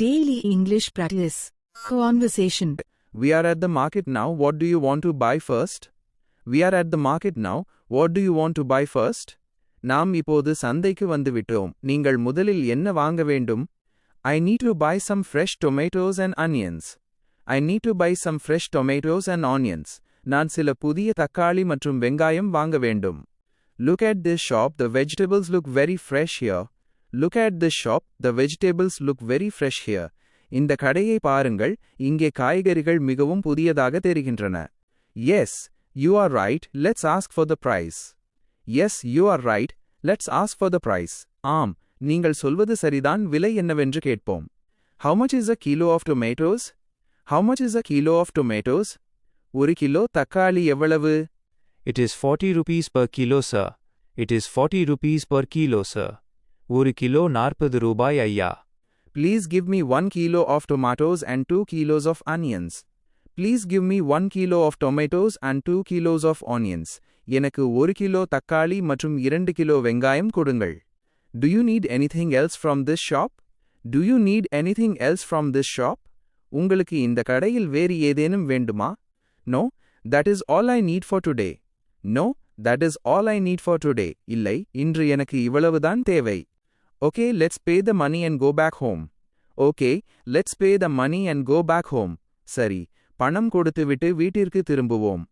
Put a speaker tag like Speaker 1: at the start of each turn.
Speaker 1: Daily English practice. Conversation.
Speaker 2: We are at the market now. What do you want to buy first? We are at the market now. What do you want to buy first? நாம் இப்போது சந்தைக்கு வந்துவிட்டோம். நீங்கள் முதலில் என்ன வாங்க வேண்டும்? I need to buy some fresh tomatoes and onions. I need to buy some fresh tomatoes and onions. நான் சில புதிய தக்காளி மற்றும் வெங்காயம் வாங்க வேண்டும். Look at this shop. The vegetables look very fresh here. Look at this shop. The vegetables look very fresh here. இந்த கடையை பாருங்கள், இங்கே காய்கறிகள் மிகவும் புதியதாக தெரிகின்றன. Yes, you are right. Let's ask for the price. Yes, you are right. Let's ask for the price. ஆம், நீங்கள் சொல்வது சரிதான். விலை என்னவென்று கேட்போம். How much is a kilo of tomatoes? How much is a kilo of tomatoes? ஒரு kilo தக்காளி எவ்வளவு?
Speaker 3: It is 40 rupees per kilo, sir. It is 40 rupees per kilo, sir. ஒரு கிலோ 40 ரூபாய் ஐயா.
Speaker 2: Please give me 1 kilo of tomatoes and 2 kilos of onions. Please give me 1 kilo of tomatoes and 2 kilos of onions. எனக்கு 1 kilo தக்காளி மற்றும் 2 kilo வெங்காயம் கொடுங்கள். Do you need anything else from this shop? Do you need anything else from this shop? உங்களுக்கு இந்த கடையில் வேறு ஏதேனும் வேண்டுமா? No, that is all I need for today. No, that is all I need for today. இல்லை, இன்று எனக்கு இவ்வளவுதான் தேவை. Okay, let's pay the money and go back home. Okay, let's pay the money and go back home. சரி, பணம் கொடுத்துவிட்டு வீட்டிற்கு திரும்புவோம்.